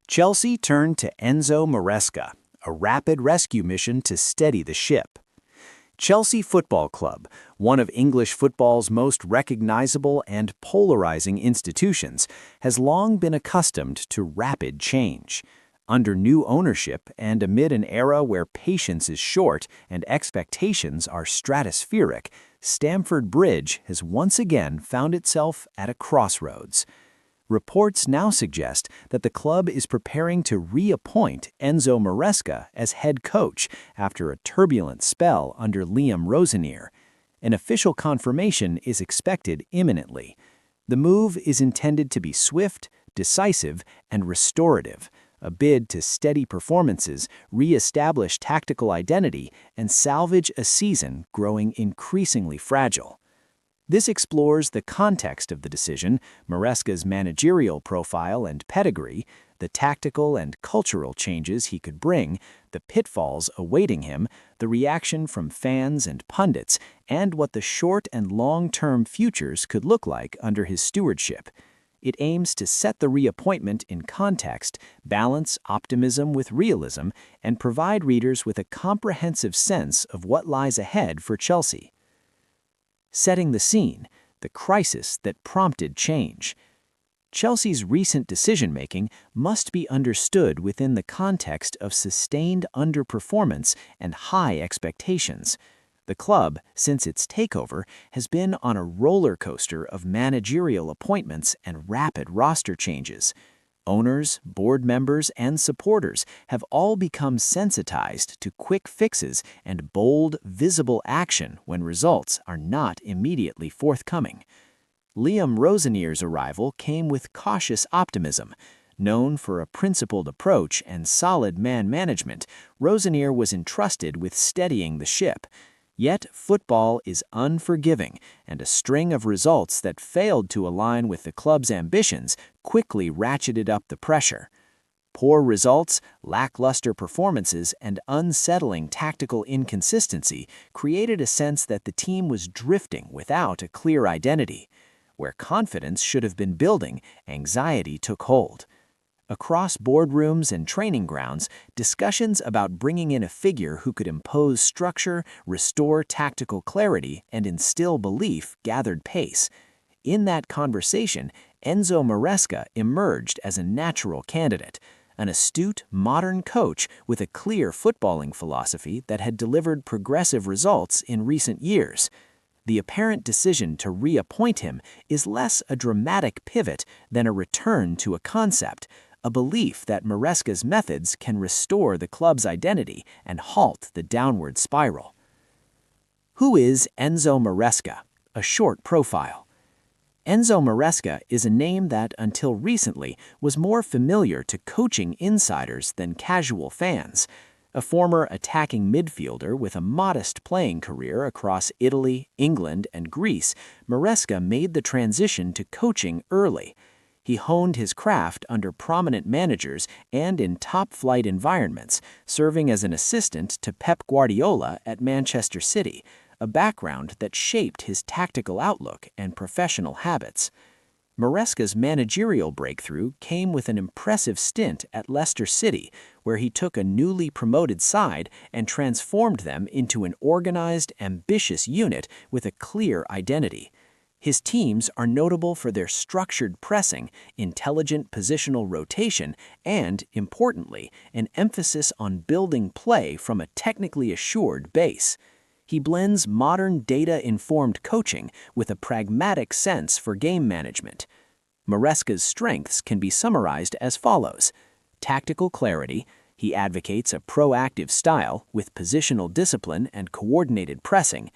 Chelsea turned to Enzo Maresca, a rapid rescue mission to steady the ship. Chelsea Football Club, one of English football's most recognizable and polarizing institutions, has long been accustomed to rapid change. Under new ownership and amid an era where patience is short and expectations are stratospheric, Stamford Bridge has once again found itself at a crossroads. Reports now suggest that the club is preparing to reappoint Enzo Maresca as head coach after a turbulent spell under Resenoir. An official confirmation is expected imminently. The move is intended to be swift, decisive, and restorative, a bid to steady performances, re-establish tactical identity, and salvage a season growing increasingly fragile. This explores the context of the decision, Maresca's managerial profile and pedigree, the tactical and cultural changes he could bring, the pitfalls awaiting him, the reaction from fans and pundits, and what the short and long-term futures could look like under his stewardship. It aims to set the reappointment in context, balance optimism with realism, and provide readers with a comprehensive sense of what lies ahead for Chelsea. Setting the scene, the crisis that prompted change. Chelsea's recent decision-making must be understood within the context of sustained underperformance and high expectations. The club, since its takeover, has been on a roller coaster of managerial appointments and rapid roster changes. Owners, board members, and supporters have all become sensitized to quick fixes and bold, visible action when results are not immediately forthcoming. Resenoir's arrival came with cautious optimism. Known for a principled approach and solid man management, Resenoir was entrusted with steadying the ship. Yet football is unforgiving, and a string of results that failed to align with the club's ambitions quickly ratcheted up the pressure. Poor results, lackluster performances, and unsettling tactical inconsistency created a sense that the team was drifting without a clear identity. Where confidence should have been building, anxiety took hold. Across boardrooms and training grounds, discussions about bringing in a figure who could impose structure, restore tactical clarity, and instill belief gathered pace. In that conversation, Enzo Maresca emerged as a natural candidate, an astute, modern coach with a clear footballing philosophy that had delivered progressive results in recent years. The apparent decision to reappoint him is less a dramatic pivot than a return to a concept, a belief that Maresca's methods can restore the club's identity and halt the downward spiral. Who is Enzo Maresca? A short profile. Enzo Maresca is a name that, until recently, was more familiar to coaching insiders than casual fans. A former attacking midfielder with a modest playing career across Italy, England, and Greece, Maresca made the transition to coaching early. He honed his craft under prominent managers and in top-flight environments, serving as an assistant to Pep Guardiola at Manchester City, a background that shaped his tactical outlook and professional habits. Maresca's managerial breakthrough came with an impressive stint at Leicester City, where he took a newly promoted side and transformed them into an organized, ambitious unit with a clear identity. His teams are notable for their structured pressing, intelligent positional rotation, and, importantly, an emphasis on building play from a technically assured base. He blends modern data-informed coaching with a pragmatic sense for game management. Maresca's strengths can be summarized as follows. Tactical clarity. He advocates a proactive style with positional discipline and coordinated pressing.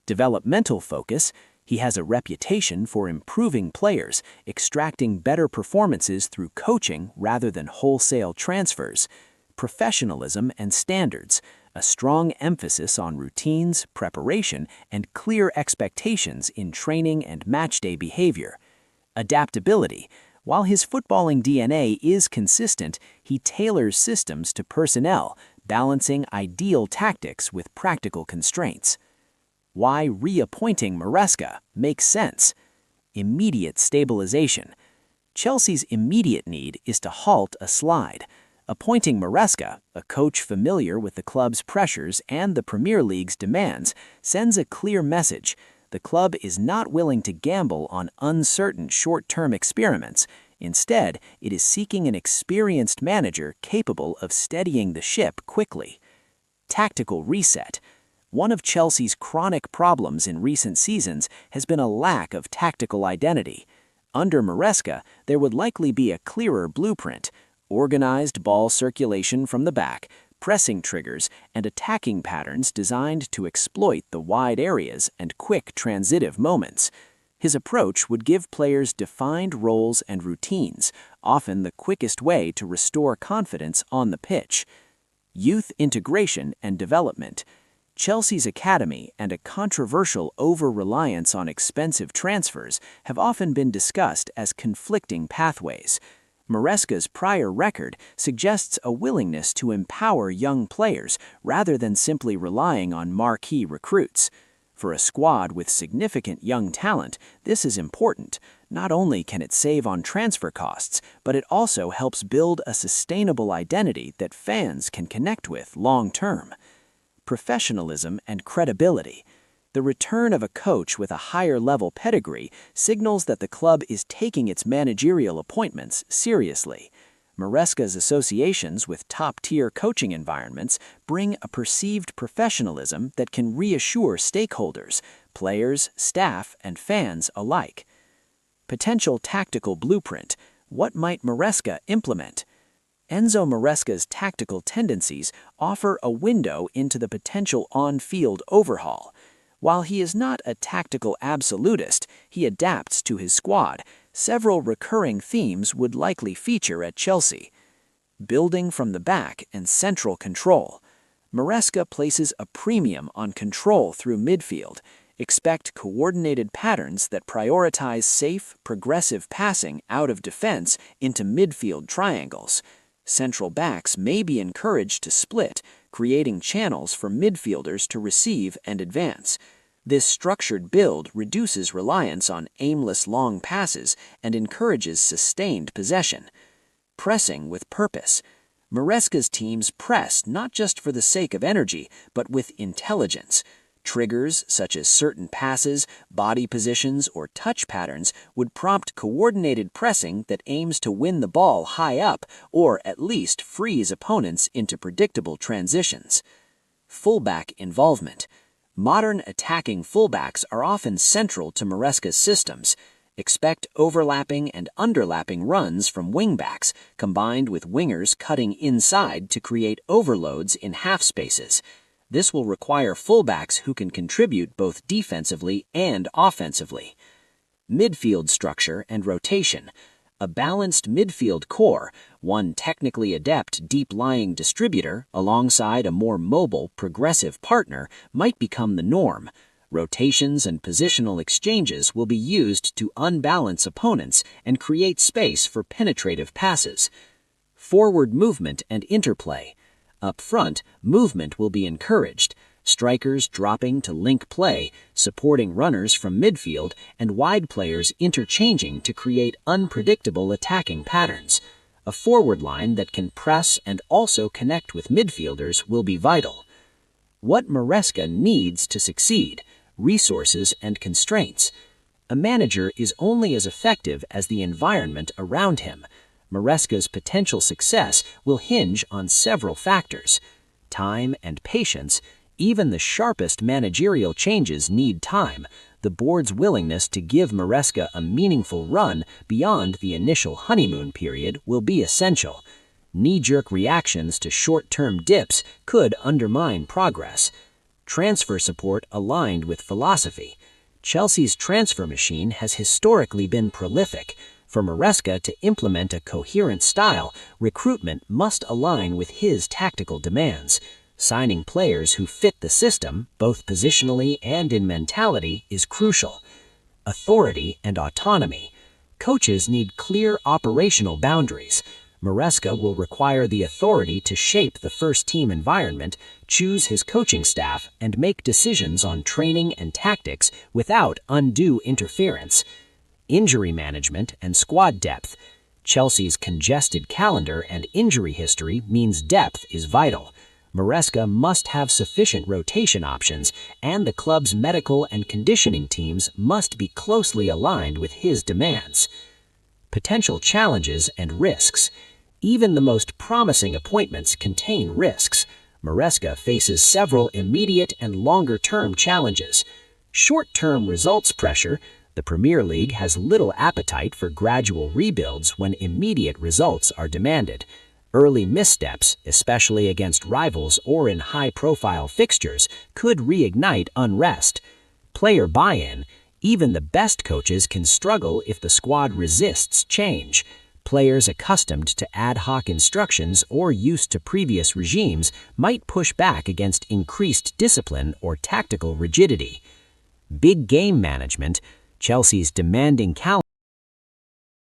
Developmental focus. He has a reputation for improving players, extracting better performances through coaching rather than wholesale transfers. Professionalism and standards, a strong emphasis on routines, preparation, and clear expectations in training and matchday behavior. Adaptability. While his footballing DNA is consistent, he tailors systems to personnel, balancing ideal tactics with practical constraints. Why reappointing Maresca makes sense. Immediate stabilization. Chelsea's immediate need is to halt a slide. Appointing Maresca, a coach familiar with the club's pressures and the Premier League's demands, sends a clear message. The club is not willing to gamble on uncertain short-term experiments. Instead, it is seeking an experienced manager capable of steadying the ship quickly. Tactical reset. One of Chelsea's chronic problems in recent seasons has been a lack of tactical identity. Under Maresca, there would likely be a clearer blueprint: organized ball circulation from the back, pressing triggers, and attacking patterns designed to exploit the wide areas and quick transitive moments. His approach would give players defined roles and routines, often the quickest way to restore confidence on the pitch. Youth integration and development. Chelsea's academy and a controversial over-reliance on expensive transfers have often been discussed as conflicting pathways. Maresca's prior record suggests a willingness to empower young players rather than simply relying on marquee recruits. For a squad with significant young talent, this is important. Not only can it save on transfer costs, but it also helps build a sustainable identity that fans can connect with long-term. Professionalism and credibility. The return of a coach with a higher-level pedigree signals that the club is taking its managerial appointments seriously. Maresca's associations with top-tier coaching environments bring a perceived professionalism that can reassure stakeholders, players, staff, and fans alike. Potential tactical blueprint. What might Maresca implement? Enzo Maresca's tactical tendencies offer a window into the potential on-field overhaul. While he is not a tactical absolutist, he adapts to his squad. Several recurring themes would likely feature at Chelsea. Building from the back and central control. Maresca places a premium on control through midfield. Expect coordinated patterns that prioritize safe, progressive passing out of defense into midfield triangles. Central backs may be encouraged to split, creating channels for midfielders to receive and advance. This structured build reduces reliance on aimless long passes and encourages sustained possession. Pressing with purpose. Maresca's teams press not just for the sake of energy, but with intelligence. Triggers, such as certain passes, body positions, or touch patterns, would prompt coordinated pressing that aims to win the ball high up or at least freeze opponents into predictable transitions. Fullback involvement. Modern attacking fullbacks are often central to Maresca's systems. Expect overlapping and underlapping runs from wingbacks, combined with wingers cutting inside to create overloads in half spaces. This will require fullbacks who can contribute both defensively and offensively. Midfield structure and rotation. A balanced midfield core, one technically adept deep-lying distributor alongside a more mobile, progressive partner, might become the norm. Rotations and positional exchanges will be used to unbalance opponents and create space for penetrative passes. Forward movement and interplay. Up front, movement will be encouraged, strikers dropping to link play, supporting runners from midfield, and wide players interchanging to create unpredictable attacking patterns. A forward line that can press and also connect with midfielders will be vital. What Maresca needs to succeed: resources and constraints. A manager is only as effective as the environment around him. Maresca's potential success will hinge on several factors: time and patience. Even the sharpest managerial changes need time. The board's willingness to give Maresca a meaningful run beyond the initial honeymoon period will be essential. Knee-jerk reactions to short-term dips could undermine progress. Transfer support aligned with philosophy. Chelsea's transfer machine has historically been prolific. For Maresca to implement a coherent style, recruitment must align with his tactical demands. Signing players who fit the system, both positionally and in mentality, is crucial. Authority and autonomy. Coaches need clear operational boundaries. Maresca will require the authority to shape the first-team environment, choose his coaching staff, and make decisions on training and tactics without undue interference. injury management, and squad depth. Chelsea's congested calendar and injury history means depth is vital. Maresca must have sufficient rotation options, and the club's medical and conditioning teams must be closely aligned with his demands. Potential challenges and risks. Even the most promising appointments contain risks. Maresca faces several immediate and longer-term challenges. Short-term results pressure. The Premier League has little appetite for gradual rebuilds when immediate results are demanded. Early missteps, especially against rivals or in high-profile fixtures, could reignite unrest. Player buy-in. Even the best coaches can struggle if the squad resists change. Players accustomed to ad hoc instructions or used to previous regimes might push back against increased discipline or tactical rigidity. Big game management. Chelsea's demanding calendar